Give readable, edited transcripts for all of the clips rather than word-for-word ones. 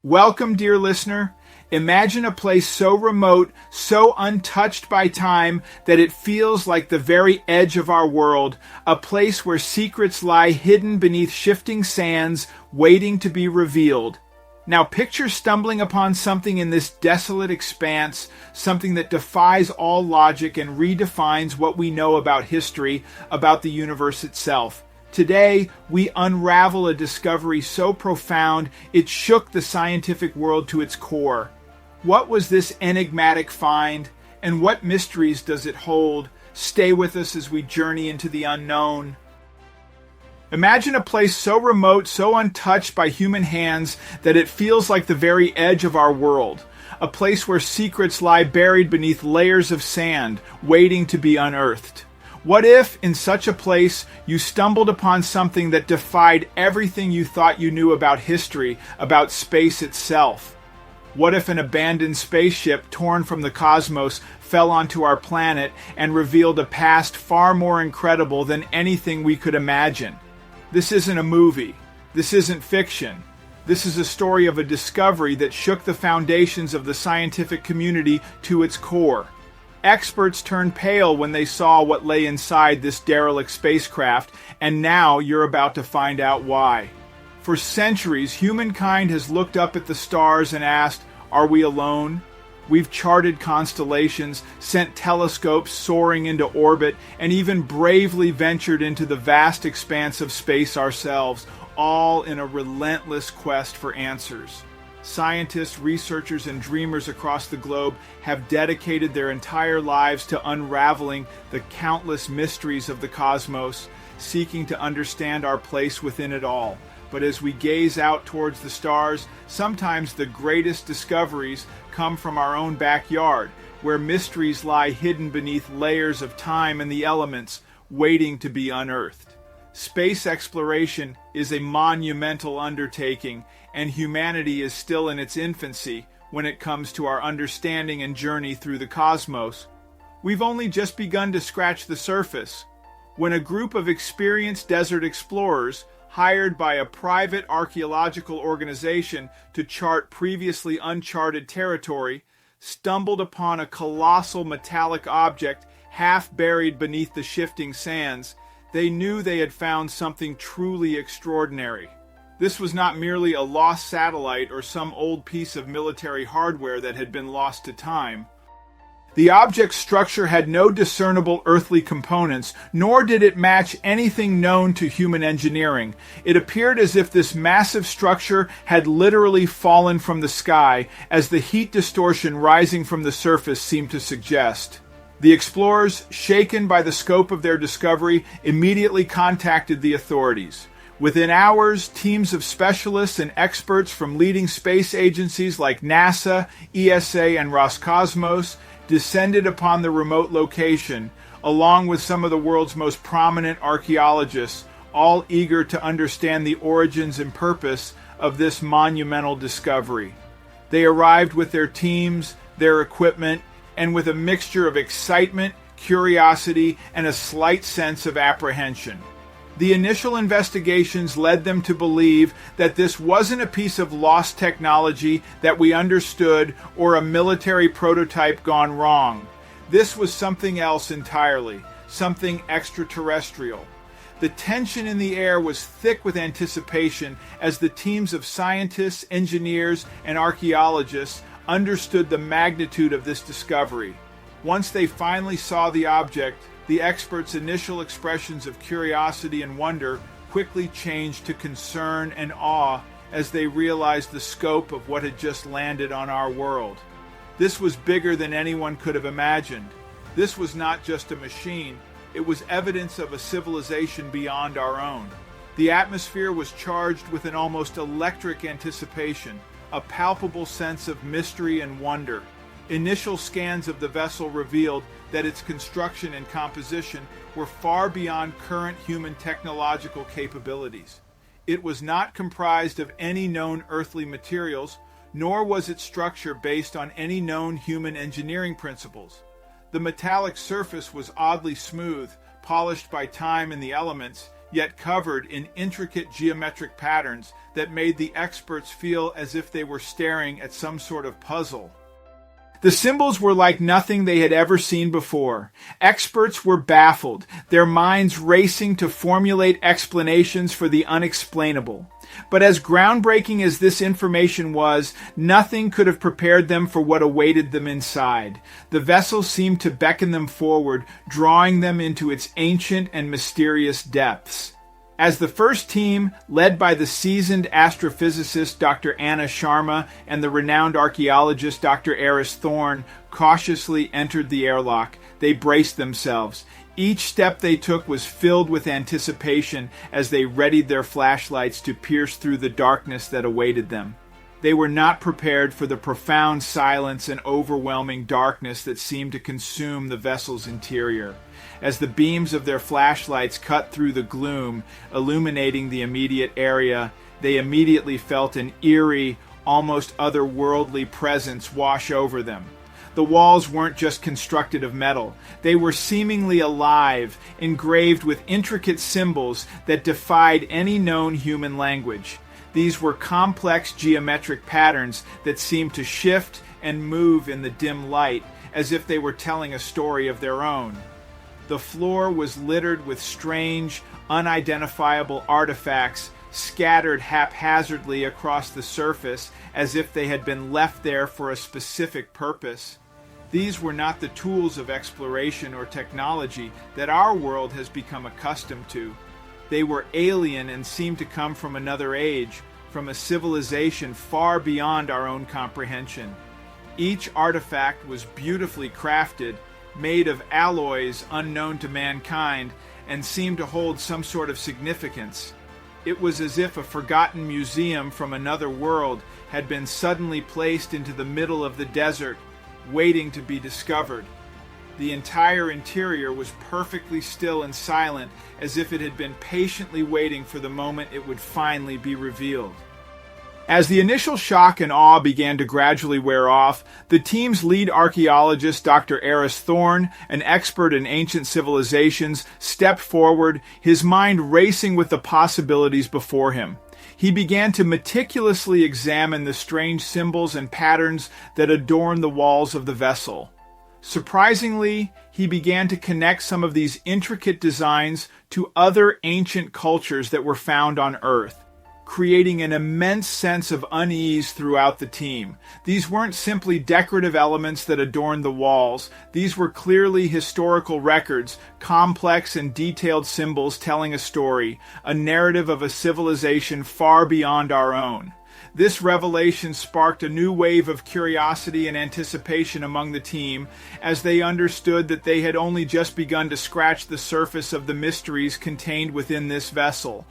Welcome, dear listener. Imagine a place so remote, so untouched by time that it feels like the very edge of our world, a place where secrets lie hidden beneath shifting sands, waiting to be revealed. Now picture stumbling upon something in this desolate expanse, something that defies all logic and redefines what we know about history, about the universe itself. Today, we unravel a discovery so profound it shook the scientific world to its core. What was this enigmatic find, and what mysteries does it hold? Stay with us as we journey into the unknown. Imagine a place so remote, so untouched by human hands that it feels like the very edge of our world. A place where secrets lie buried beneath layers of sand, waiting to be unearthed. What if, in such a place, you stumbled upon something that defied everything you thought you knew about history, about space itself? What if an abandoned spaceship torn from the cosmos fell onto our planet and revealed a past far more incredible than anything we could imagine? This isn't a movie. This isn't fiction. This is a story of a discovery that shook the foundations of the scientific community to its core. Experts turned pale when they saw what lay inside this derelict spacecraft, and now you're about to find out why. For centuries, humankind has looked up at the stars and asked, are we alone? We've charted constellations, sent telescopes soaring into orbit, and even bravely ventured into the vast expanse of space ourselves, all in a relentless quest for answers. Scientists, researchers, and dreamers across the globe have dedicated their entire lives to unraveling the countless mysteries of the cosmos, seeking to understand our place within it all. But as we gaze out towards the stars, sometimes the greatest discoveries come from our own backyard, where mysteries lie hidden beneath layers of time and the elements, waiting to be unearthed. Space exploration is a monumental undertaking, and humanity is still in its infancy when it comes to our understanding and journey through the cosmos. We've only just begun to scratch the surface. When a group of experienced desert explorers, hired by a private archaeological organization to chart previously uncharted territory, stumbled upon a colossal metallic object half buried beneath the shifting sands, they knew they had found something truly extraordinary. This was not merely a lost satellite or some old piece of military hardware that had been lost to time. The object's structure had no discernible earthly components, nor did it match anything known to human engineering. It appeared as if this massive structure had literally fallen from the sky, as the heat distortion rising from the surface seemed to suggest. The explorers, shaken by the scope of their discovery, immediately contacted the authorities. Within hours, teams of specialists and experts from leading space agencies like NASA, ESA, and Roscosmos descended upon the remote location, along with some of the world's most prominent archaeologists, all eager to understand the origins and purpose of this monumental discovery. They arrived with their teams, their equipment, and with a mixture of excitement, curiosity, and a slight sense of apprehension. The initial investigations led them to believe that this wasn't a piece of lost technology that we understood or a military prototype gone wrong. This was something else entirely, something extraterrestrial. The tension in the air was thick with anticipation as the teams of scientists, engineers, and archaeologists understood the magnitude of this discovery. Once they finally saw the object, the experts' initial expressions of curiosity and wonder quickly changed to concern and awe as they realized the scope of what had just landed on our world. This was bigger than anyone could have imagined. This was not just a machine, it was evidence of a civilization beyond our own. The atmosphere was charged with an almost electric anticipation, a palpable sense of mystery and wonder. Initial scans of the vessel revealed that its construction and composition were far beyond current human technological capabilities. It was not comprised of any known earthly materials, nor was its structure based on any known human engineering principles. The metallic surface was oddly smooth, polished by time and the elements, yet covered in intricate geometric patterns that made the experts feel as if they were staring at some sort of puzzle. The symbols were like nothing they had ever seen before. Experts were baffled, their minds racing to formulate explanations for the unexplainable. But as groundbreaking as this information was, nothing could have prepared them for what awaited them inside. The vessel seemed to beckon them forward, drawing them into its ancient and mysterious depths. As the first team, led by the seasoned astrophysicist Dr. Anna Sharma and the renowned archaeologist Dr. Eris Thorne, cautiously entered the airlock, they braced themselves. Each step they took was filled with anticipation as they readied their flashlights to pierce through the darkness that awaited them. They were not prepared for the profound silence and overwhelming darkness that seemed to consume the vessel's interior. As the beams of their flashlights cut through the gloom, illuminating the immediate area, they immediately felt an eerie, almost otherworldly presence wash over them. The walls weren't just constructed of metal. They were seemingly alive, engraved with intricate symbols that defied any known human language. These were complex geometric patterns that seemed to shift and move in the dim light, as if they were telling a story of their own. The floor was littered with strange, unidentifiable artifacts scattered haphazardly across the surface as if they had been left there for a specific purpose. These were not the tools of exploration or technology that our world has become accustomed to. They were alien and seemed to come from another age, from a civilization far beyond our own comprehension. Each artifact was beautifully crafted, made of alloys unknown to mankind, and seemed to hold some sort of significance. It was as if a forgotten museum from another world had been suddenly placed into the middle of the desert, waiting to be discovered. The entire interior was perfectly still and silent, as if it had been patiently waiting for the moment it would finally be revealed. As the initial shock and awe began to gradually wear off, the team's lead archaeologist, Dr. Eris Thorne, an expert in ancient civilizations, stepped forward, his mind racing with the possibilities before him. He began to meticulously examine the strange symbols and patterns that adorned the walls of the vessel. Surprisingly, he began to connect some of these intricate designs to other ancient cultures that were found on Earth, creating an immense sense of unease throughout the team. These weren't simply decorative elements that adorned the walls. These were clearly historical records, complex and detailed symbols telling a story, a narrative of a civilization far beyond our own. This revelation sparked a new wave of curiosity and anticipation among the team as they understood that they had only just begun to scratch the surface of the mysteries contained within this vessel.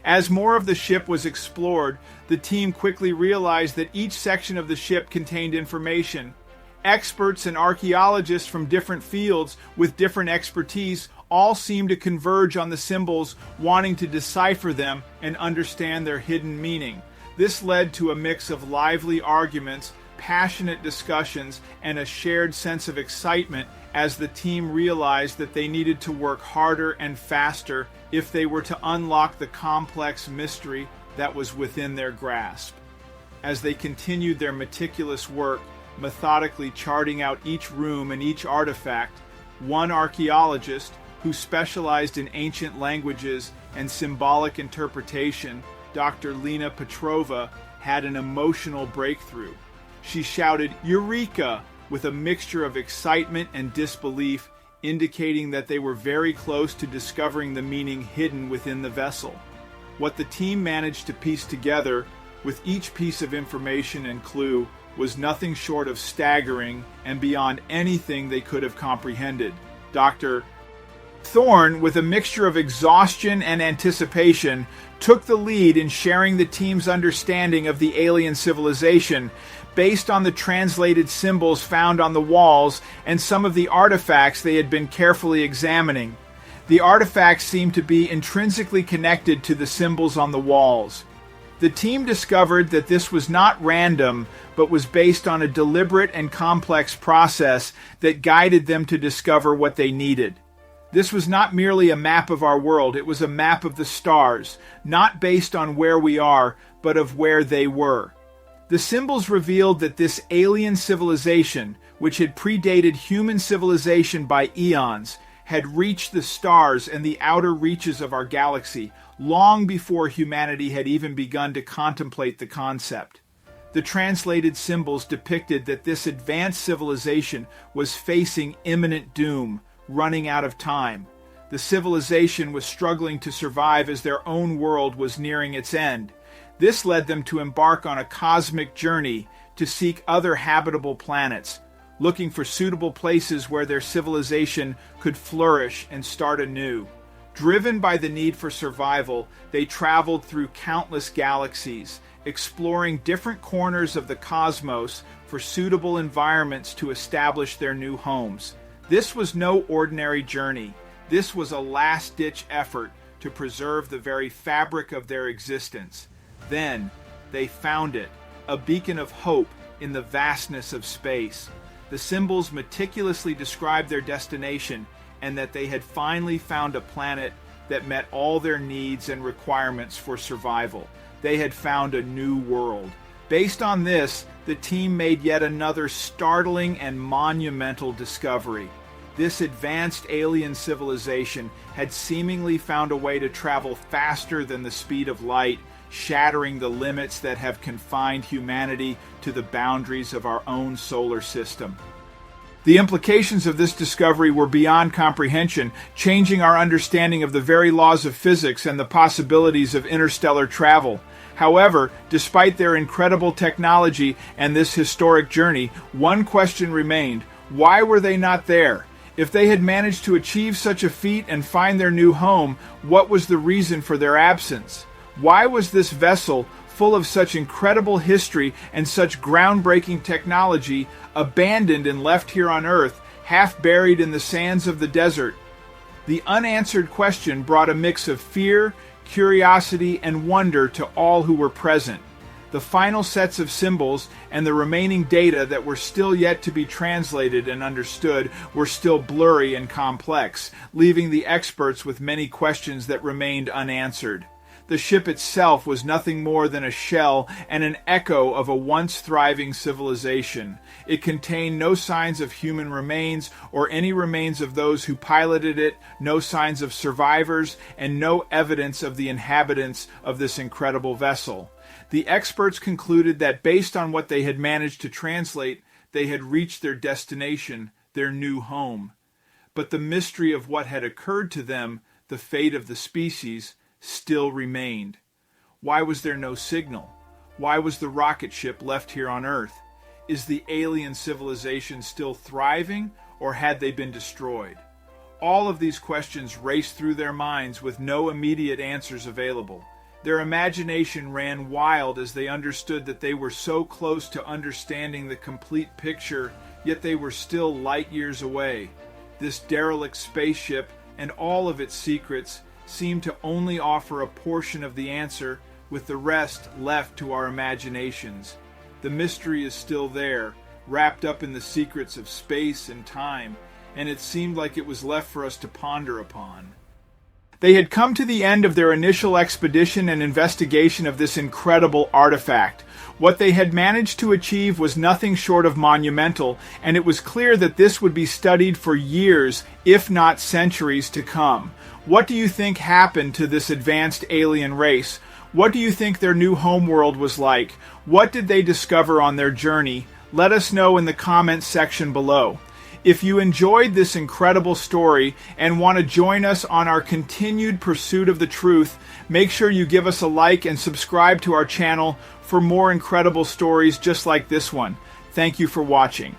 As more of the ship was explored, the team quickly realized that each section of the ship contained information. Experts and archaeologists from different fields with different expertise all seemed to converge on the symbols, wanting to decipher them and understand their hidden meaning. This led to a mix of lively arguments, passionate discussions, and a shared sense of excitement as the team realized that they needed to work harder and faster if they were to unlock the complex mystery that was within their grasp. As they continued their meticulous work, methodically charting out each room and each artifact, one archaeologist, who specialized in ancient languages and symbolic interpretation, Dr. Lena Petrova, had an emotional breakthrough. She shouted, "Eureka!" with a mixture of excitement and disbelief, indicating that they were very close to discovering the meaning hidden within the vessel. What the team managed to piece together, with each piece of information and clue, was nothing short of staggering and beyond anything they could have comprehended. Dr. Thorne, with a mixture of exhaustion and anticipation, took the lead in sharing the team's understanding of the alien civilization, based on the translated symbols found on the walls and some of the artifacts they had been carefully examining. The artifacts seemed to be intrinsically connected to the symbols on the walls. The team discovered that this was not random, but was based on a deliberate and complex process that guided them to discover what they needed. This was not merely a map of our world, it was a map of the stars, not based on where we are, but of where they were. The symbols revealed that this alien civilization, which had predated human civilization by eons, had reached the stars and the outer reaches of our galaxy long before humanity had even begun to contemplate the concept. The translated symbols depicted that this advanced civilization was facing imminent doom, running out of time. The civilization was struggling to survive as their own world was nearing its end. This led them to embark on a cosmic journey to seek other habitable planets, looking for suitable places where their civilization could flourish and start anew. Driven by the need for survival, they traveled through countless galaxies, exploring different corners of the cosmos for suitable environments to establish their new homes. This was no ordinary journey. This was a last-ditch effort to preserve the very fabric of their existence. Then, they found it, a beacon of hope in the vastness of space. The symbols meticulously described their destination and that they had finally found a planet that met all their needs and requirements for survival. They had found a new world. Based on this, the team made yet another startling and monumental discovery. This advanced alien civilization had seemingly found a way to travel faster than the speed of light, shattering the limits that have confined humanity to the boundaries of our own solar system. The implications of this discovery were beyond comprehension, changing our understanding of the very laws of physics and the possibilities of interstellar travel. However, despite their incredible technology and this historic journey, one question remained: why were they not there? If they had managed to achieve such a feat and find their new home, what was the reason for their absence? Why was this vessel, full of such incredible history and such groundbreaking technology, abandoned and left here on Earth, half buried in the sands of the desert? The unanswered question brought a mix of fear, curiosity, and wonder to all who were present. The final sets of symbols and the remaining data that were still yet to be translated and understood were still blurry and complex, leaving the experts with many questions that remained unanswered. The ship itself was nothing more than a shell and an echo of a once thriving civilization. It contained no signs of human remains or any remains of those who piloted it, no signs of survivors, and no evidence of the inhabitants of this incredible vessel. The experts concluded that based on what they had managed to translate, they had reached their destination, their new home. But the mystery of what had occurred to them, the fate of the species, still remained. Why was there no signal? Why was the rocket ship left here on Earth? Is the alien civilization still thriving, or had they been destroyed? All of these questions raced through their minds with no immediate answers available. Their imagination ran wild as they understood that they were so close to understanding the complete picture, yet they were still light years away. This derelict spaceship and all of its secrets seemed to only offer a portion of the answer, with the rest left to our imaginations. The mystery is still there, wrapped up in the secrets of space and time, and it seemed like it was left for us to ponder upon. They had come to the end of their initial expedition and investigation of this incredible artifact. What they had managed to achieve was nothing short of monumental, and it was clear that this would be studied for years, if not centuries, to come. What do you think happened to this advanced alien race? What do you think their new homeworld was like? What did they discover on their journey? Let us know in the comments section below. If you enjoyed this incredible story and want to join us on our continued pursuit of the truth, make sure you give us a like and subscribe to our channel for more incredible stories just like this one. Thank you for watching.